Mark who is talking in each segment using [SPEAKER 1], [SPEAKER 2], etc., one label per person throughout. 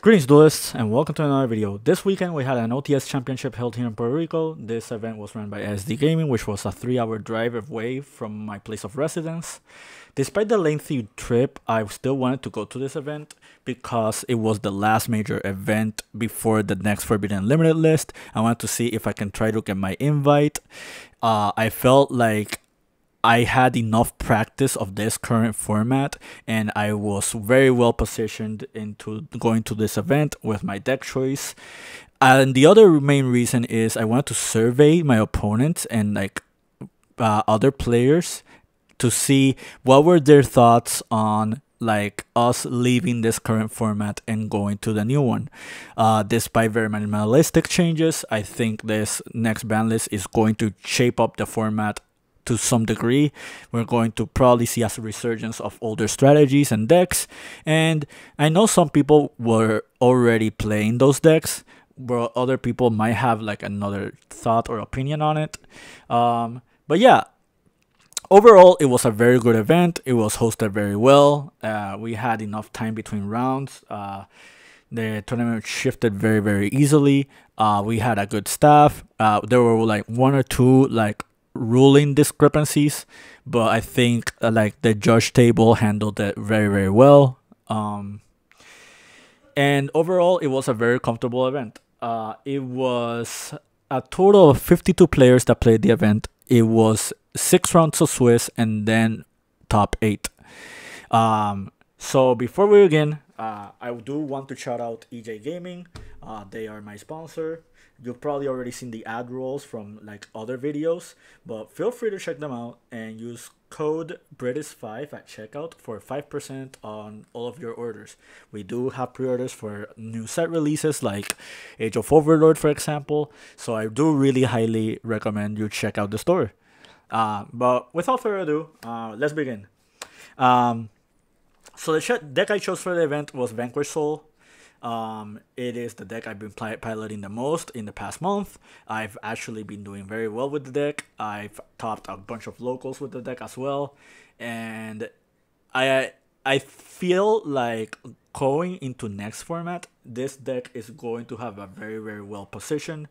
[SPEAKER 1] Greetings duelists and welcome to another video. This weekend we had an OTS Championship held here in Puerto Rico. This event was run by EJGaming, which was a 3-hour drive away from my place of residence. Despite the lengthy trip, I still wanted to go to this event because it was the last major event before the next Forbidden Unlimited list. I wanted to see if I can try to get my invite. I felt like I had enough practice of this current format and I was very well positioned into going to this event with my deck choice. And the other main reason is I wanted to survey my opponents and other players to see what were their thoughts on us leaving this current format and going to the new one. Despite very minimalistic changes, I think this next ban list is going to shape up the format to some degree. We're going to probably see a resurgence of older strategies and decks, and I know some people were already playing those decks, but other people might have another thought or opinion on it. But yeah, overall it was a very good event. It was hosted very well. We had enough time between rounds. The tournament shifted very easily. We had a good staff. There were one or two ruling discrepancies, but I think the judge table handled it very well. And overall it was a very comfortable event. It was a total of 52 players that played the event. It was 6 rounds of Swiss and then top 8. So before we begin, I do want to shout out EJGaming. They are my sponsor. You've probably already seen the ad rolls from other videos, but feel free to check them out and use code British5 at checkout for 5% on all of your orders. We do have pre-orders for new set releases like Age of Overlord, for example, so I do really highly recommend you check out the store. But without further ado, let's begin. So the deck I chose for the event was Vanquish Soul. It is the deck I've been piloting the most in the past month. I've actually been doing very well with the deck. I've topped a bunch of locals with the deck as well, and I feel like going into next format, this deck is going to have a very well positioned.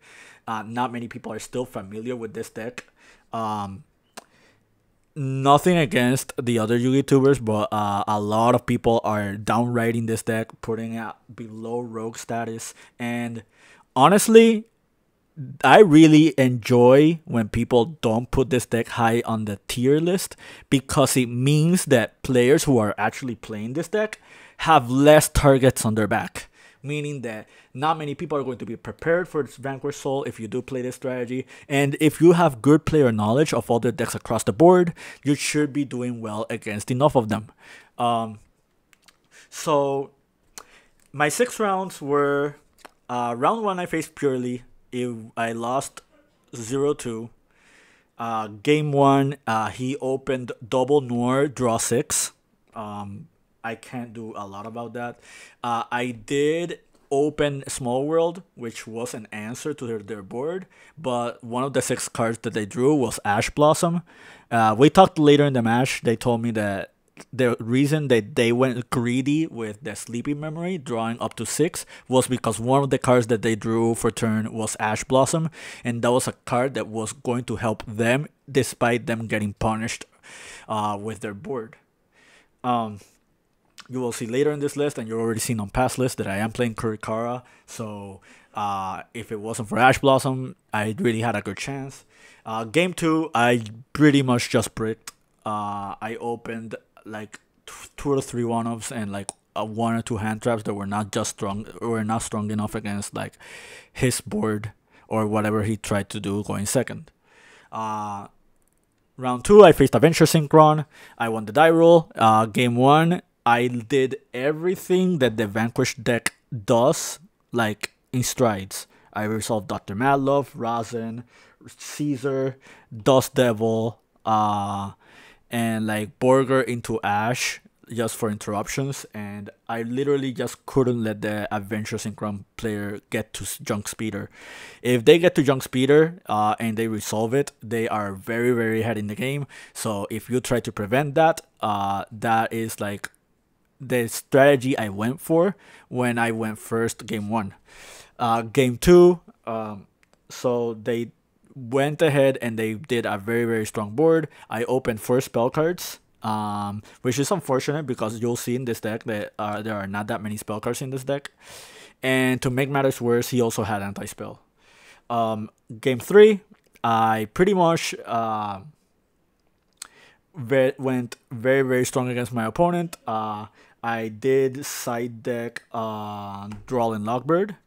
[SPEAKER 1] Not many people are still familiar with this deck. Nothing against the other YouTubers, but a lot of people are downwriting this deck, putting it below rogue status, and honestly I really enjoy when people don't put this deck high on the tier list, because it means that players who are actually playing this deck have less targets on their back, meaning that not many people are going to be prepared for Vanquish Soul if you do play this strategy. And if you have good player knowledge of other decks across the board, you should be doing well against enough of them. So my 6 rounds were, round 1 I faced Purrely. I lost 0-2. Game 1, he opened double Noir, draw 6. I can't do a lot about that. I did open Small World, which was an answer to their board, but one of the 6 cards that they drew was Ash Blossom. We talked later in the match. They told me that the reason that they went greedy with the Sleepy Memory, drawing up to 6, was because one of the cards that they drew for turn was Ash Blossom, and that was a card that was going to help them despite them getting punished with their board. You will see later in this list, and you've already seen on past lists, that I am playing Kurikara. So if it wasn't for Ash Blossom, I really had a good chance. Game 2, I pretty much just bricked. I opened 2 or 3 one-offs and 1 or 2 hand traps that were not strong enough against his board or whatever he tried to do going second. Round 2, I faced Adventure Synchron. I won the die roll. Game 1, I did everything that the Vanquish deck does, in strides. I resolved Dr. Madlove, Razen, Caesar, Dust Devil, and Borger into Ash just for interruptions, and I literally just couldn't let the Adventure Synchron player get to Junk Speeder. If they get to Junk Speeder and they resolve it, they are very ahead in the game. So if you try to prevent that, that is the strategy I went for when I went first game 1. Game 2, so they went ahead and they did a very, very strong board. I opened 4 spell cards, which is unfortunate because you'll see in this deck that there are not that many spell cards in this deck. And to make matters worse, he also had anti-spell. Game 3, I pretty much went very, very strong against my opponent. I did side deck Draw and Lockbird,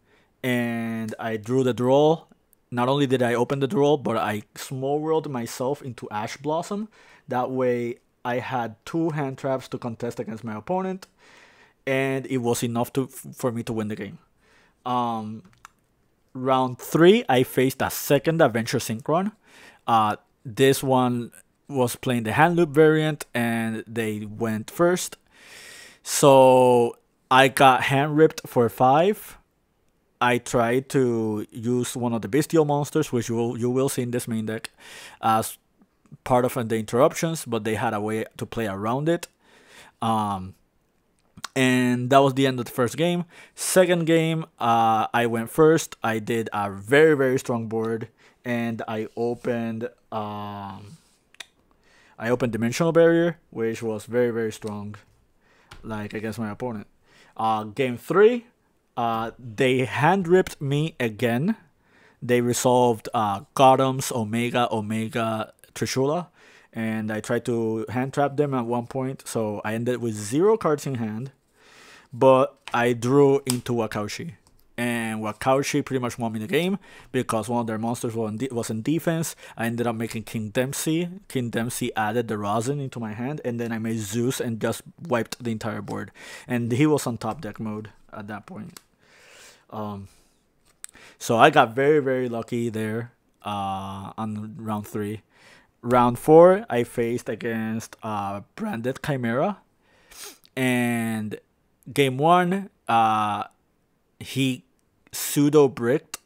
[SPEAKER 1] and I drew the draw. Not only did I open the draw, but I small world myself into Ash Blossom. That way I had 2 hand traps to contest against my opponent, and it was enough for me to win the game. Round 3, I faced a second Adventure Synchron. This one was playing the hand loop variant, and they went first. So I got hand ripped for 5. I tried to use one of the bestial monsters, which you will see in this main deck, as part of the interruptions, but they had a way to play around it. And that was the end of the first game. Second game, I went first. I did a very, very strong board, and I opened Dimensional Barrier, which was very, very strong, like against my opponent. Game 3, they hand ripped me again. They resolved Gothams, Omega, Trishula, and I tried to hand trap them at one point, so I ended with 0 cards in hand. But I drew into Wakaushi, and Wakaushi pretty much won me the game because one of their monsters was in defense. I ended up making King Dempsey. King Dempsey added the Rosin into my hand, and then I made Zeus and just wiped the entire board. And he was on top deck mode at that point. So I got very, very lucky there on round 3. Round 4, I faced against Branded Chimera, and game 1, he pseudo bricked,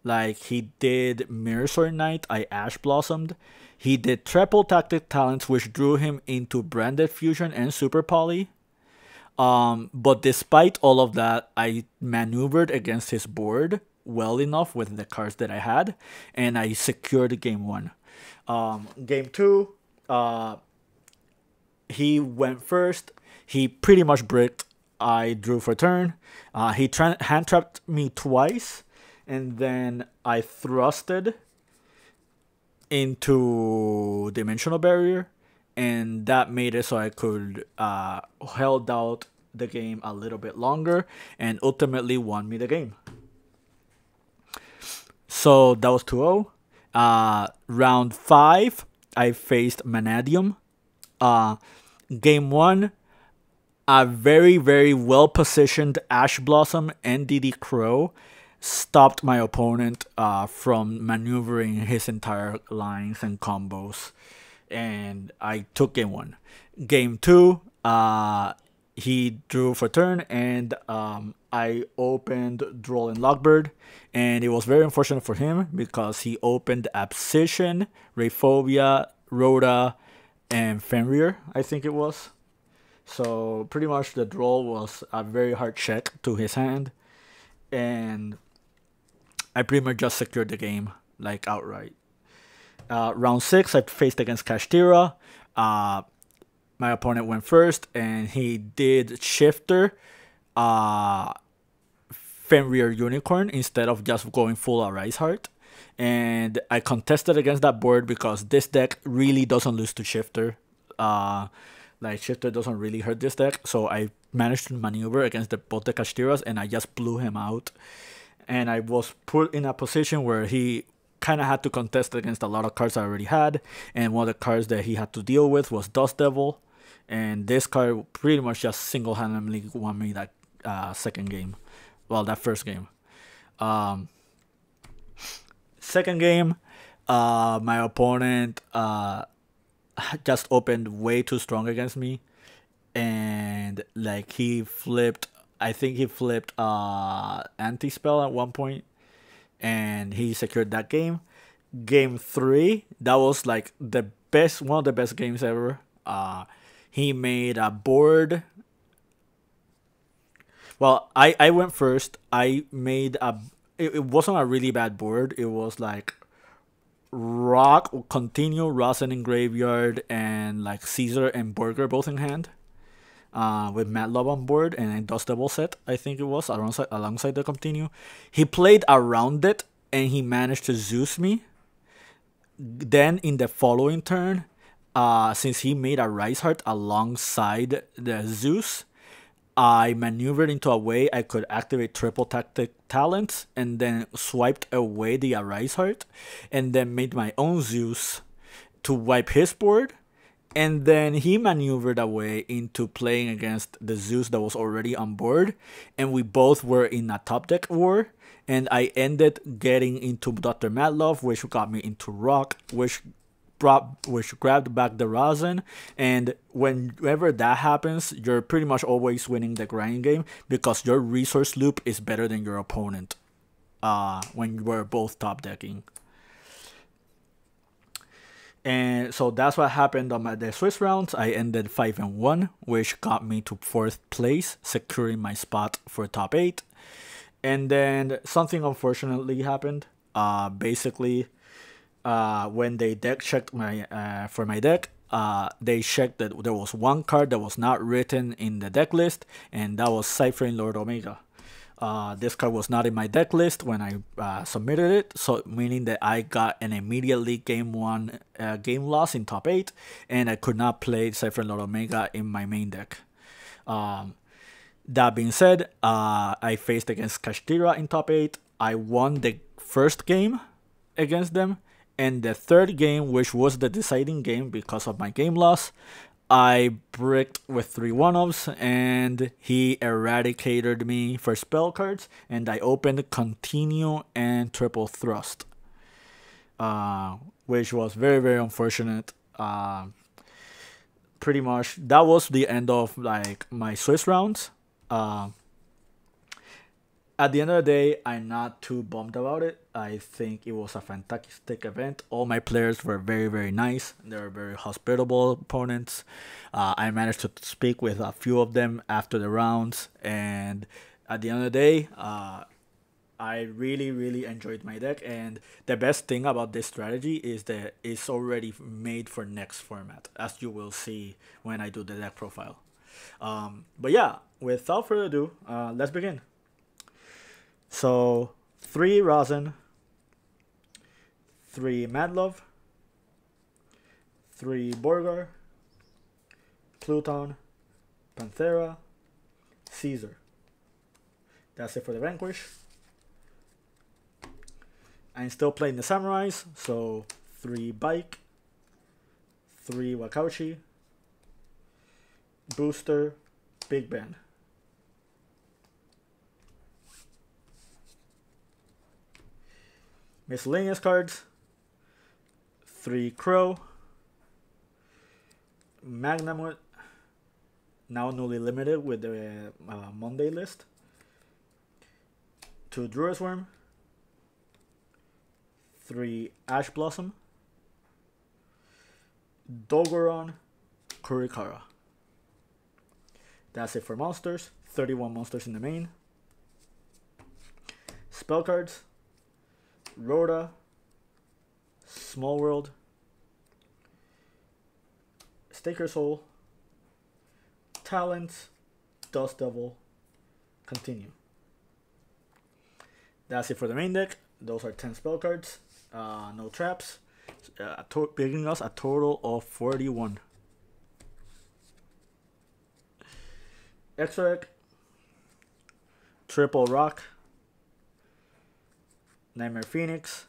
[SPEAKER 1] like he did Mirror Sword Knight. I Ash Blossomed. He did triple tactic talents, which drew him into Branded Fusion and Super Poly. But despite all of that, I maneuvered against his board well enough with the cards that I had, and I secured game 1. Game 2, he went first. He pretty much bricked. I drew for turn. He hand trapped me twice, and then I thrusted into Dimensional Barrier, and that made it so I could held out the game a little bit longer and ultimately won me the game. So that was 2-0. Round 5, I faced Mannadium. Game 1, a very, very well-positioned Ash Blossom and DD Crow stopped my opponent from maneuvering his entire lines and combos, and I took game 1. Game 2, he drew for turn, and I opened Droll and Lockbird, and it was very unfortunate for him because he opened Abscission, Rayphobia, Rhoda, and Fenrir, I think it was. So pretty much the draw was a very hard check to his hand, and I pretty much just secured the game, like outright. Round 6, I faced against Kashtira. My opponent went first, and he did Shifter, Fenrir Unicorn, instead of just going full Arise Heart. And I contested against that board because this deck really doesn't lose to Shifter. Like, Shifter doesn't really hurt this deck, so I managed to maneuver against both the Kashtiras, and I just blew him out. And I was put in a position where he kind of had to contest against a lot of cards I already had, and one of the cards that he had to deal with was Dust Devil, and this card pretty much just single-handedly won me that second game. Well, that first game. Second game, my opponent just opened way too strong against me, and like he flipped, I think he flipped anti-spell at one point, and he secured that game. Game 3, that was like the best, one of the best games ever. He made a board Well, I went first. I made a. It wasn't a really bad board. It was like Rock, Continue, Rosin in Graveyard, and like Caesar and Burger both in hand. With Mad Love on board and a Dust Devil set, I think it was, alongside the Continue. He played around it and he managed to Zeus me. Then in the following turn, since he made a Rise Heart alongside the Zeus, I maneuvered into a way I could activate triple tactic talents and then swiped away the Arise Heart and then made my own Zeus to wipe his board. And then he maneuvered away into playing against the Zeus that was already on board. And we both were in a top deck war. And I ended getting into Dr. Matlove, which got me into Rock, which grabbed back the Rosin. And whenever that happens, you're pretty much always winning the grind game because your resource loop is better than your opponent when you were both top decking. And so that's what happened on the Swiss rounds. I ended 5-1, which got me to 4th place, securing my spot for top 8. And then something unfortunately happened. Basically, when they deck checked my for my deck, they checked that there was one card that was not written in the deck list, and that was Ciphering Lord Omega. This card was not in my deck list when I submitted it, so meaning that I got an immediately game loss in top 8, and I could not play Ciphering Lord Omega in my main deck. That being said, I faced against Kashtira in top 8. I won the first game against them, and the third game, which was the deciding game because of my game loss, I bricked with 3 1-offs, and he eradicated me for spell cards, and I opened Continue and Triple Thrust, which was very, very unfortunate. Pretty much, that was the end of like my Swiss rounds. At the end of the day, I'm not too bummed about it. I think it was a fantastic event. All my players were very, very nice. They were very hospitable opponents. I managed to speak with a few of them after the rounds. And at the end of the day, I really, really enjoyed my deck. And the best thing about this strategy is that it's already made for next format, as you will see when I do the deck profile. But yeah, without further ado, let's begin. So 3 Rosin, 3 Madlove, 3 Borgar, Pluton, Panthera, Caesar. That's it for the Vanquish. I'm still playing the Samurais, so 3 Bike, 3 Wakauchi, Booster, Big Ben. Miscellaneous cards, 3 Crow, Magnamut, now newly limited with the Monday list, 2 Druisworm, 3 Ash Blossom, Dogoron, Kurikara. That's it for monsters. 31 monsters in the main. Spell cards, Rhoda, Small World, Staker Soul, Talents, Dust Devil, Continue. That's it for the main deck. Those are 10 spell cards, no traps, giving us a total of 41. Extra deck, Triple Rock, Nightmare Phoenix,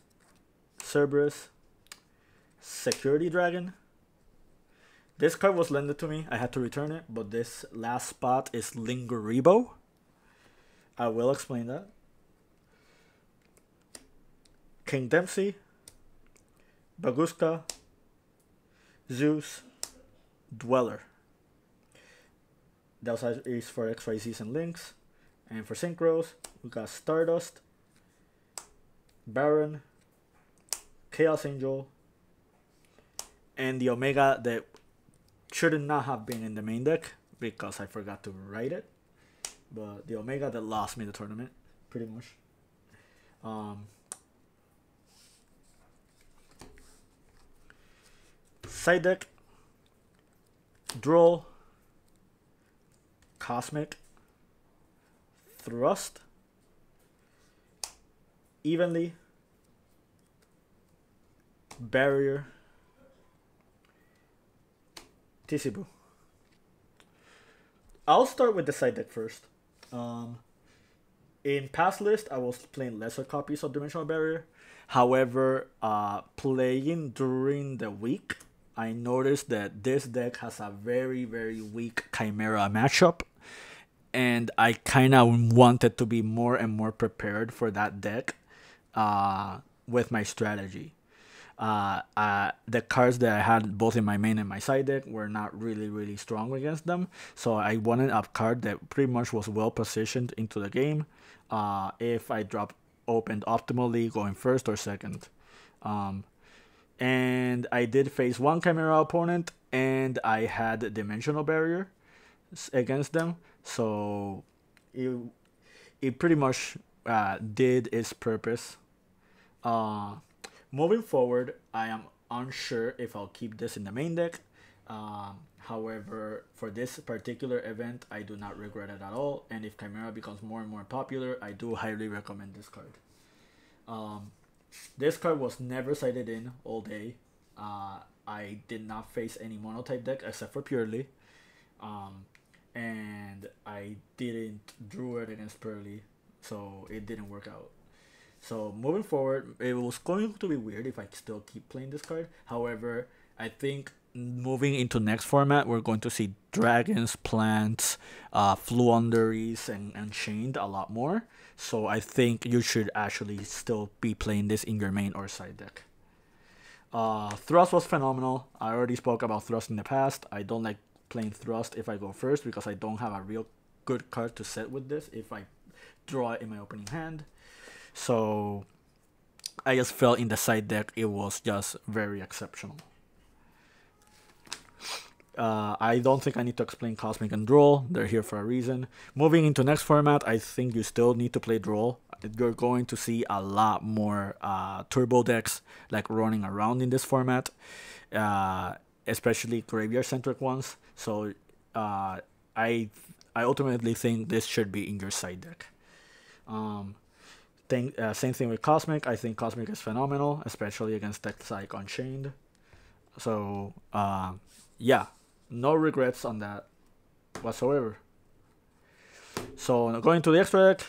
[SPEAKER 1] Cerberus, Security Dragon. This card was lended to me. I had to return it, but this last spot is Linguribo. I will explain that. King Dempsey, Baguska, Zeus, Dweller. That is for XYZs and Links. And for Synchros, we got Stardust, Baron, Chaos Angel, and the Omega that should not have been in the main deck because I forgot to write it. but the Omega that lost me the tournament, pretty much. Side deck, Droll, Cosmic, Thrust, Evenly, Barrier, Tisibu. I'll start with the side deck first. In past list, I was playing lesser copies of Dimensional Barrier. However, playing during the week, I noticed that this deck has a very, very weak Chimera matchup. And I kind of wanted to be more and more prepared for that deck with my strategy. The cards that I had both in my main and my side deck were not really strong against them. So I wanted a card that pretty much was well positioned into the game if I drop opened optimally going first or second. And I did face one Chimera opponent and I had Dimensional Barrier against them. So it pretty much did its purpose. Moving forward, I am unsure if I'll keep this in the main deck. However, for this particular event, I do not regret it at all. And if Chimera becomes more and more popular, I do highly recommend this card. This card was never sided in all day. I did not face any monotype deck except for Purrely. And I didn't drew it against Purrely, so it didn't work out. So moving forward, it was going to be weird if I still keep playing this card. However, I think moving into next format, we're going to see dragons, plants, Fluunderies, and Unchained a lot more. So I think you should actually still be playing this in your main or side deck. Thrust was phenomenal. I already spoke about Thrust in the past. I don't like playing Thrust if I go first because I don't have a real good card to set with this if I draw it in my opening hand. So I just felt in the side deck it was just very exceptional. I don't think I need to explain Cosmic and Droll. They're here for a reason. Moving into next format, I think you still need to play Droll. You're going to see a lot more turbo decks like running around in this format, especially graveyard-centric ones. So I ultimately think this should be in your side deck. Same thing with Cosmic. I think Cosmic is phenomenal, especially against decks like Unchained. So yeah, no regrets on that whatsoever. So going to the extra deck,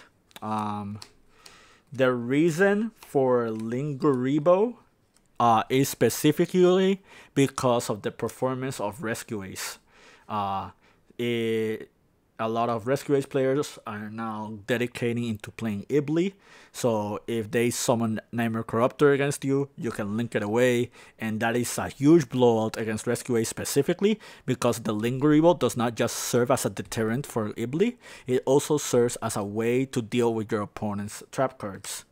[SPEAKER 1] the reason for Linguribo is specifically because of the performance of Rescue Ace. A lot of Rescue Ace players are now dedicating into playing Ibly. So if they summon Nightmare Corruptor against you, you can link it away. And that is a huge blowout against Rescue Ace specifically because the Linguribo does not just serve as a deterrent for Ibly. It also serves as a way to deal with your opponent's trap cards.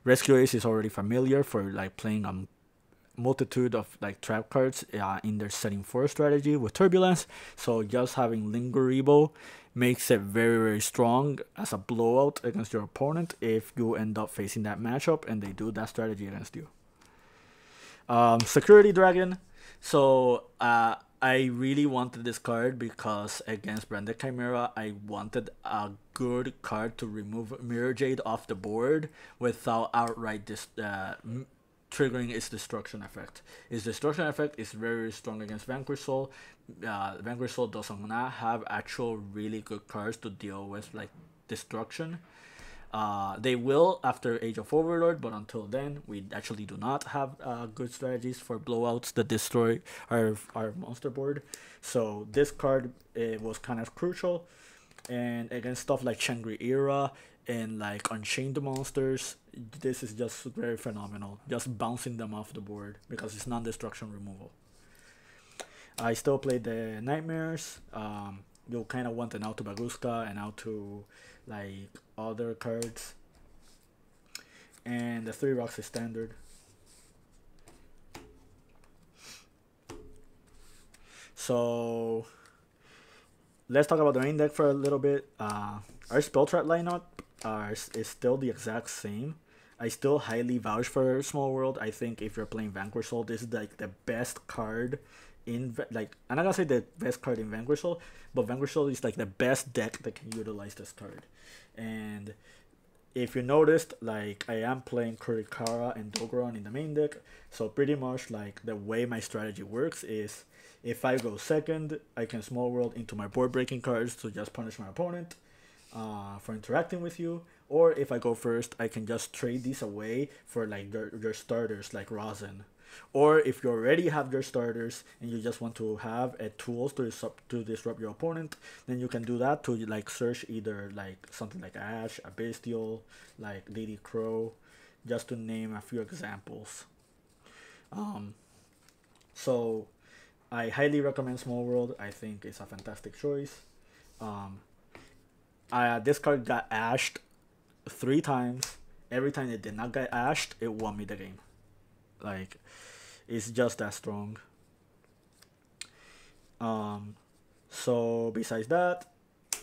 [SPEAKER 1] Rescue Ace is already familiar for like playing a multitude of like trap cards in their setting 4 strategy with Turbulence. So just having Linguribo makes it very strong as a blowout against your opponent if you end up facing that matchup and they do that strategy against you. Security Dragon. So I really wanted this card because against Branded Chimera, I wanted a good card to remove Mirror Jade off the board without outright triggering its destruction effect. Its destruction effect is very strong against Vanquish Soul. Vanquish Soul does not have actual really good cards to deal with like destruction. They will after Age of Overlord, but until then, we actually do not have good strategies for blowouts that destroy our monster board. So this card was kind of crucial, and against stuff like Shangri-Era and like Unchained monsters, this is just very phenomenal. Just bouncing them off the board because it's non-destruction removal. I still played the Nightmares. You'll kind of want an Out to Baguska and Out to like other cards. And the 3 rocks is standard. So let's talk about the main deck for a little bit. Our spell trap lineup is still the exact same. I still highly vouch for Small World. I think if you're playing Vanquish Soul, this is like the best card in like, I'm not gonna say the best card in Vanquish Soul, but Vanquish Soul is like the best deck that can utilize this card. And if you noticed, like, I am playing Kurikara and Dogoran in the main deck, so pretty much like the way my strategy works is if I go second, I can Small World into my board breaking cards to just punish my opponent for interacting with you. Or if I go first, I can just trade these away for like your starters like Rosin. Or if you already have your starters and you just want to have a tools to disrupt your opponent, then you can do that to like search either like something like Ash, a Bestial, like Lady Crow, just to name a few examples. So I highly recommend Small World. I think it's a fantastic choice. This card got ashed 3 times. Every time it did not get ashed, it won me the game. Like, it's just that strong. So besides that,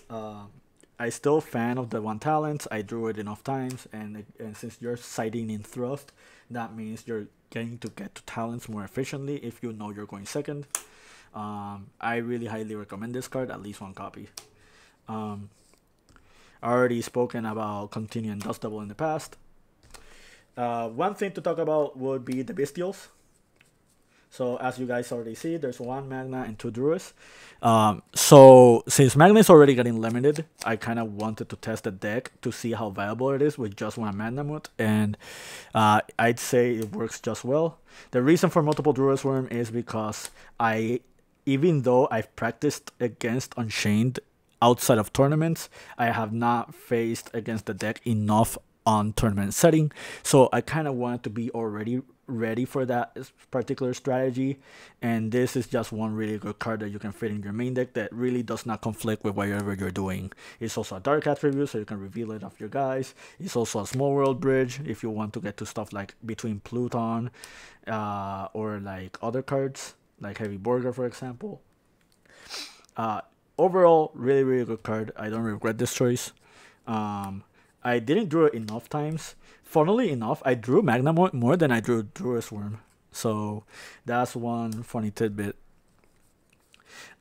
[SPEAKER 1] I still fan of the 1 talent. I drew it enough times, and since you're sighting in thrust, that means you're getting to get to talents more efficiently if you know you're going second. I really highly recommend this card, at least 1 copy. I already spoken about Continue and Dust Double in the past. One thing to talk about would be the Bestials. So as you guys already see, there's 1 Magna and 2 Druids. So since Magna is already getting limited, I kind of wanted to test the deck to see how viable it is with just 1 Magnamut, and I'd say it works just well. The reason for multiple Druids Worm is because even though I've practiced against Unchained outside of tournaments, I have not faced against the deck enough on tournament setting, so I kind of wanted to be already ready for that particular strategy, and this is just one really good card that you can fit in your main deck that really does not conflict with whatever you're doing. It's also a dark attribute, so you can reveal it off your guys. It's also a small world bridge if you want to get to stuff like between Pluton or like other cards like Heavy Borger, for example. Overall, really good card. I don't regret this choice. I didn't draw it enough times. Funnily enough, I drew Magna more than I drew Druid's Worm. So that's one funny tidbit.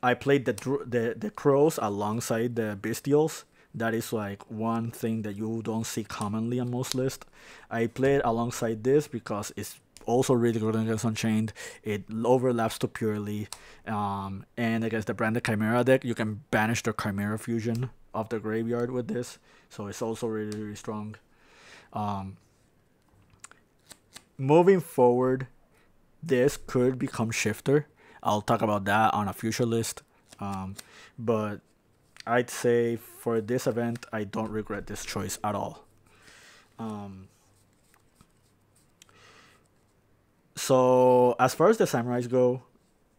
[SPEAKER 1] I played the crows alongside the bestials. That is like one thing that you don't see commonly on most lists. I played alongside this because it's also really good against Unchained. It overlaps to Purrely. And against the branded Chimera deck, you can banish the Chimera fusion off the graveyard with this. So it's also really strong. Moving forward, this could become Shifter. I'll talk about that on a future list. But I'd say for this event, I don't regret this choice at all. So as far as the samurais go,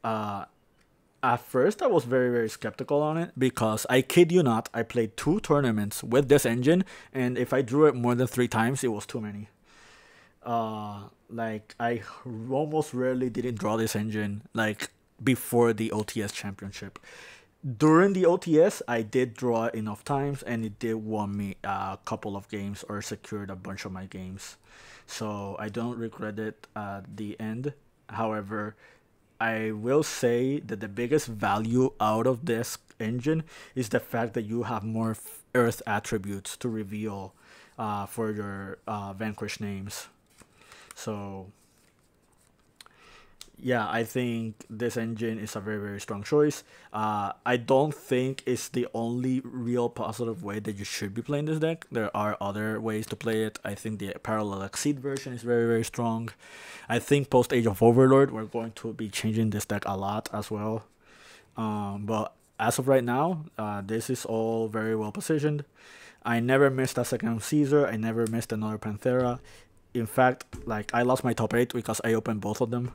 [SPEAKER 1] at first I was very skeptical on it because I kid you not, I played 2 tournaments with this engine, and if I drew it more than 3 times, it was too many. Like I almost rarely didn't draw this engine like before the OTS Championship. During the OTS, I did draw it enough times, and it did won me a couple of games or secured a bunch of my games. So I don't regret it at the end. However, I will say that the biggest value out of this engine is the fact that you have more earth attributes to reveal for your Vanquish names. So yeah, I think this engine is a very strong choice. I don't think it's the only real positive way that you should be playing this deck. There are other ways to play it. I think the Parallel Exceed version is very strong. I think post Age of Overlord, we're going to be changing this deck a lot as well. But as of right now, this is all very well positioned. I never missed a second Caesar. I never missed another Panthera. In fact, like I lost my top 8 because I opened both of them,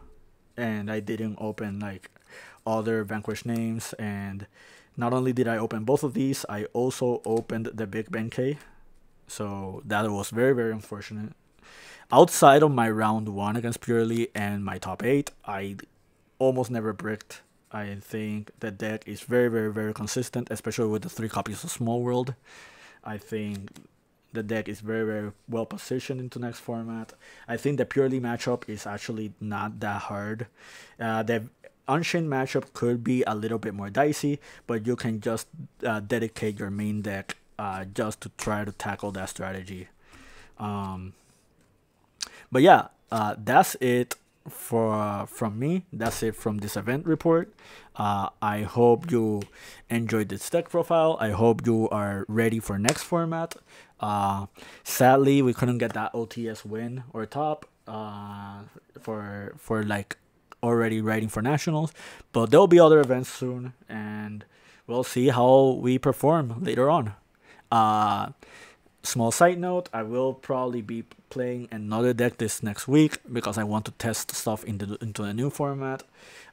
[SPEAKER 1] and I didn't open like other Vanquish names. And not only did I open both of these, I also opened the Big Ben K. So that was very unfortunate. Outside of my round 1 against Purrely and my top 8, I almost never bricked I think the deck is very, very, very consistent, especially with the 3 copies of Small World. I think the deck is very, very well positioned into next format. I think the Purrely matchup is actually not that hard. The Unchained matchup could be a little bit more dicey, but you can just dedicate your main deck just to try to tackle that strategy. But yeah, that's it from me. That's it from this event report. I hope you enjoyed this deck profile. I hope you are ready for next format. Sadly, we couldn't get that OTS win or top for like already writing for nationals, but there'll be other events soon, and we'll see how we perform later on. Small side note, I will probably be playing another deck this next week because I want to test stuff into the new format.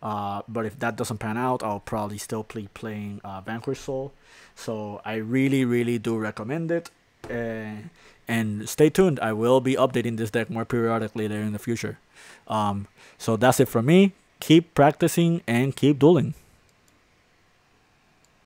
[SPEAKER 1] But if that doesn't pan out, I'll probably still be playing Vanquish Soul. So I really, really do recommend it. And stay tuned. I will be updating this deck more periodically there in the future. So that's it from me. Keep practicing and keep dueling.